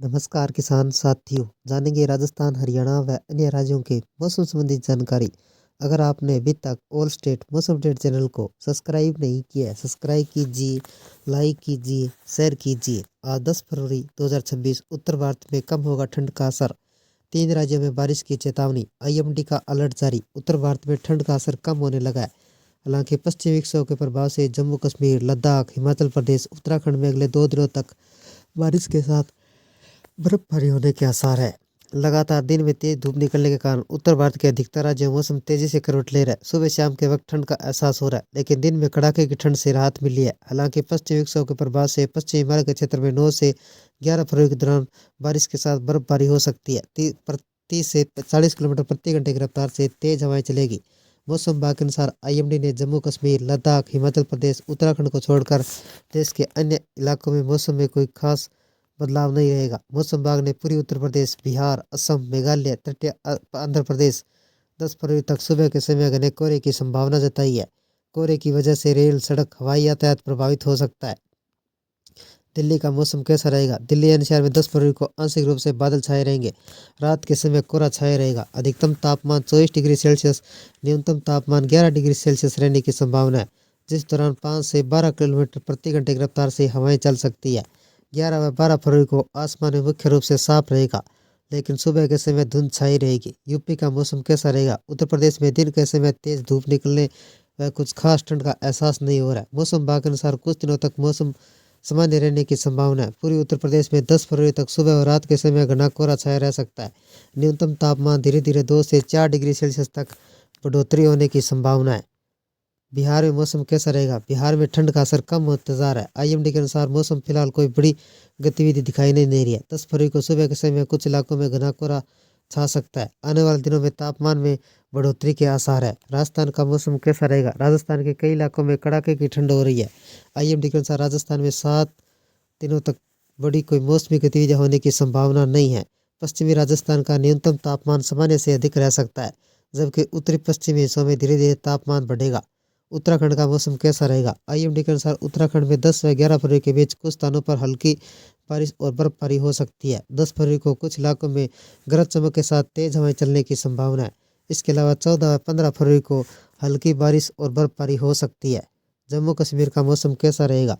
नमस्कार किसान साथियों, जानेंगे राजस्थान, हरियाणा व अन्य राज्यों के मौसम संबंधी जानकारी। अगर आपने अभी तक ऑल स्टेट मौसम अपडेट चैनल को सब्सक्राइब नहीं किया है, सब्सक्राइब कीजिए, लाइक कीजिए, शेयर कीजिए। आज 10 फरवरी 2026 उत्तर भारत में कम होगा ठंड का असर। 3 राज्यों में बारिश की चेतावनी, आईएमडी का अलर्ट जारी। उत्तर भारत में ठंड का असर कम होने लगा है। हालांकि पश्चिमी विक्षोभ के प्रभाव से जम्मू कश्मीर, लद्दाख, हिमाचल प्रदेश, उत्तराखंड में अगले 2 दिनों तक बारिश के साथ बर्फबारी होने के आसार है। लगातार दिन में तेज धूप निकलने के कारण उत्तर भारत के अधिकतर राज्यों में मौसम तेजी से करवट ले रहा है। सुबह शाम के वक्त ठंड का एहसास हो रहा है, लेकिन दिन में कड़ाके की ठंड से राहत मिली है। हालांकि पश्चिमी विक्षोभ के प्रभाव से पश्चिमी हिमालय के क्षेत्र में 9 से 11 फरवरी के दौरान बारिश के साथ बर्फबारी हो सकती है। 30 से 40 किलोमीटर प्रति घंटे की रफ्तार से तेज हवाएं चलेगी। मौसम विभाग के अनुसार आईएमडी ने जम्मू कश्मीर, लद्दाख, हिमाचल प्रदेश, उत्तराखंड को छोड़कर देश के अन्य इलाकों में मौसम में कोई खास बदलाव नहीं रहेगा। मौसम विभाग ने पूर्वी उत्तर प्रदेश, बिहार, असम, मेघालय, तटीय आंध्र प्रदेश 10 फरवरी तक सुबह के समय घने कोहरे की संभावना जताई है। कोहरे की वजह से रेल, सड़क, हवाई यातायात प्रभावित हो सकता है। दिल्ली का मौसम कैसा रहेगा? दिल्ली एनसीआर में 10 फरवरी को आंशिक रूप से बादल छाए रहेंगे। रात के समय कोहरा छाया रहेगा। अधिकतम तापमान 24 डिग्री सेल्सियस, न्यूनतम तापमान 11 डिग्री सेल्सियस रहने की संभावना है, जिस दौरान 5 से 12 किलोमीटर प्रति घंटे की रफ्तार से हवाएं चल सकती है। 11 व 12 फरवरी को आसमान में मुख्य रूप से साफ रहेगा, लेकिन सुबह के समय धुंध छाई रहेगी। यूपी का मौसम कैसा रहेगा? उत्तर प्रदेश में दिन के समय तेज धूप निकलने व कुछ खास ठंड का एहसास नहीं हो रहा है। मौसम विभाग के अनुसार कुछ दिनों तक मौसम सामान्य रहने की संभावना है। पूर्वी उत्तर प्रदेश में 10 फरवरी तक सुबह और रात के समय घना कोहरा छाया रह सकता है। न्यूनतम तापमान धीरे धीरे 2 से 4 डिग्री सेल्सियस तक बढ़ोतरी होने की संभावना है। बिहार में मौसम कैसा रहेगा? बिहार में ठंड का असर कम होता जा रहा है। आईएमडी के अनुसार मौसम फिलहाल कोई बड़ी गतिविधि दिखाई नहीं दे रही है। 10 फरवरी को सुबह के समय कुछ इलाकों में घना कोहरा छा सकता है। आने वाले दिनों में तापमान में बढ़ोतरी के आसार है। राजस्थान का मौसम कैसा रहेगा? राजस्थान के कई इलाकों में कड़ाके की ठंड हो रही है। आईएमडी के अनुसार राजस्थान में 7 दिनों तक बड़ी कोई मौसमी गतिविधियां होने की संभावना नहीं है। पश्चिमी राजस्थान का न्यूनतम तापमान सामान्य से अधिक रह सकता है, जबकि उत्तरी पश्चिमी हिस्सों में धीरे धीरे तापमान बढ़ेगा। उत्तराखंड का मौसम कैसा रहेगा? आईएमडी के अनुसार उत्तराखंड में 10 व 11 फरवरी के बीच कुछ स्थानों पर हल्की बारिश और बर्फबारी हो सकती है। 10 फरवरी को कुछ इलाकों में गरज चमक के साथ तेज हवाएं चलने की संभावना है। इसके अलावा 14 व 15 फरवरी को हल्की बारिश और बर्फबारी हो सकती है। जम्मू कश्मीर का मौसम कैसा रहेगा?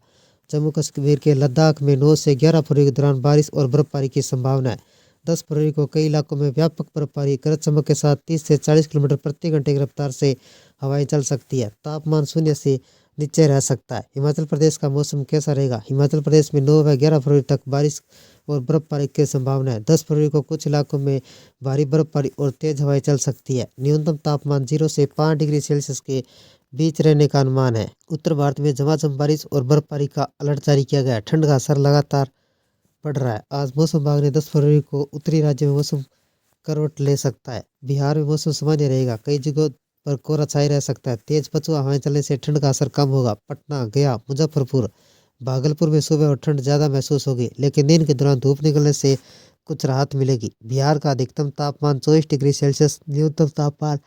जम्मू कश्मीर के लद्दाख में 9 से 11 फरवरी के दौरान बारिश और बर्फबारी की संभावना है। 10 फरवरी को कई इलाकों में व्यापक बर्फबारी, गरज चमक के साथ 30 से 40 किलोमीटर प्रति घंटे की रफ्तार से हवाएं चल सकती है। तापमान 0 से नीचे रह सकता है। हिमाचल प्रदेश का मौसम कैसा रहेगा? हिमाचल प्रदेश में 9 व 11 फरवरी तक बारिश और बर्फबारी की संभावना है। 10 फरवरी को कुछ इलाकों में भारी बर्फबारी और तेज हवाएं चल सकती है। न्यूनतम तापमान 0 से 5 डिग्री सेल्सियस के बीच रहने का अनुमान है। उत्तर भारत में झमाझम बारिश और बर्फबारी का अलर्ट जारी किया गया है। ठंड का असर लगातार बढ़ रहा है। आज मौसम विभाग ने 10 फरवरी को उत्तरी राज्यों में मौसम करवट ले सकता है। बिहार में मौसम सामान्य रहेगा। कई जगहों पर कोहरा छाया रह सकता है। तेज पछुआ हवाएं चलने से ठंड का असर कम होगा। पटना, गया, मुजफ्फरपुर, भागलपुर में सुबह और ठंड ज़्यादा महसूस होगी, लेकिन दिन के दौरान धूप निकलने से कुछ राहत मिलेगी। बिहार का अधिकतम तापमान 24 डिग्री सेल्सियस, न्यूनतम तापमान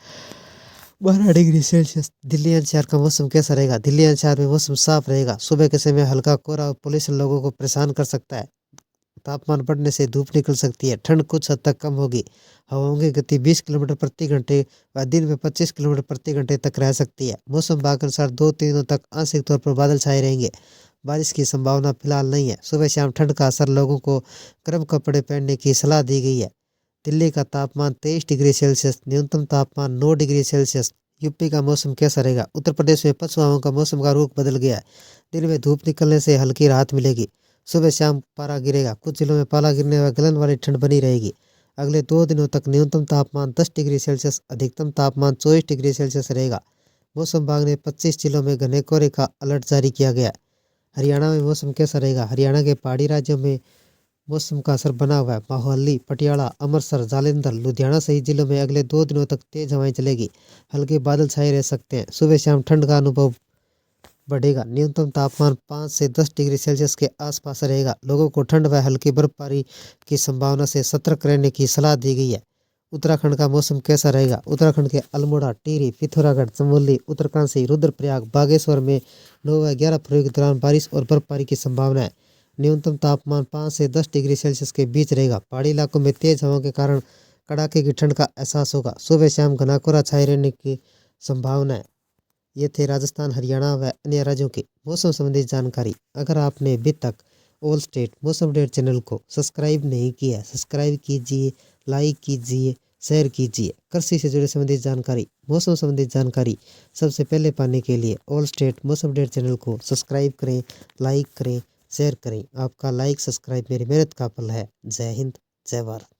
12 डिग्री सेल्सियस। दिल्ली एनसीआर का मौसम कैसा रहेगा? दिल्ली एनसीआर में मौसम साफ रहेगा। सुबह के समय हल्का कोहरा और पोल्यूशन लोगों को परेशान कर सकता है। तापमान बढ़ने से धूप निकल सकती है। ठंड कुछ हद तक कम होगी। हवाओं की गति 20 किलोमीटर प्रति घंटे व दिन में 25 किलोमीटर प्रति घंटे तक रह सकती है। मौसम विभाग के अनुसार 2-3 दिनों तक आंशिक तौर पर बादल छाए रहेंगे। बारिश की संभावना फिलहाल नहीं है। सुबह शाम ठंड का असर लोगों को गर्म कपड़े पहनने की सलाह दी गई है। दिल्ली का तापमान 23 डिग्री सेल्सियस, न्यूनतम तापमान 9 डिग्री सेल्सियस। यूपी का मौसम कैसा रहेगा? उत्तर प्रदेश में पछुआ हवाओं का मौसम का रुख बदल गया है। दिन में धूप निकलने से हल्की राहत मिलेगी। सुबह शाम पारा गिरेगा। कुछ जिलों में पाला गिरने व गलन वाली ठंड बनी रहेगी। अगले 2 दिनों तक न्यूनतम तापमान 10 डिग्री सेल्सियस, अधिकतम तापमान 24 डिग्री सेल्सियस रहेगा। मौसम विभाग ने 25 जिलों में घने कोहरे का अलर्ट जारी किया गया है। हरियाणा में मौसम कैसा रहेगा? हरियाणा के पहाड़ी राज्यों में मौसम का असर बना हुआ है। मोहाली, पटियाला, अमृतसर, जालंधर, लुधियाना सहित जिलों में अगले 2 दिनों तक तेज हवाएं चलेगी। हल्के बादल छाए रह सकते हैं। सुबह शाम ठंड का अनुभव बढ़ेगा। न्यूनतम तापमान 5 से 10 डिग्री सेल्सियस के आसपास रहेगा। लोगों को ठंड व हल्की बर्फबारी की संभावना से सतर्क रहने की सलाह दी गई है। उत्तराखंड का मौसम कैसा रहेगा? उत्तराखंड के अल्मोड़ा, टिहरी, पिथौरागढ़, चमोली, उत्तरकाशी, रुद्रप्रयाग, बागेश्वर में 9 व 11 फरवरी के दौरान बारिश और बर्फबारी की संभावना है। न्यूनतम तापमान 5 से 10 डिग्री सेल्सियस के बीच रहेगा। पहाड़ी इलाकों में तेज हवा के कारण कड़ाके की ठंड का एहसास होगा। सुबह शाम घना कोहरा छाए रहने की संभावना है। ये थे राजस्थान, हरियाणा व अन्य राज्यों की मौसम संबंधी जानकारी। अगर आपने अभी तक ऑल स्टेट मौसम अपडेट चैनल को सब्सक्राइब नहीं किया है, सब्सक्राइब कीजिए, लाइक कीजिए, शेयर कीजिए। कृषि से जुड़े संबंधित जानकारी, मौसम संबंधित जानकारी सबसे पहले पाने के लिए ऑल स्टेट मौसम अपडेट चैनल को सब्सक्राइब करें, लाइक करें, शेयर करें। आपका लाइक सब्सक्राइब मेरी मेहनत का फल है। जय हिंद, जय भारत।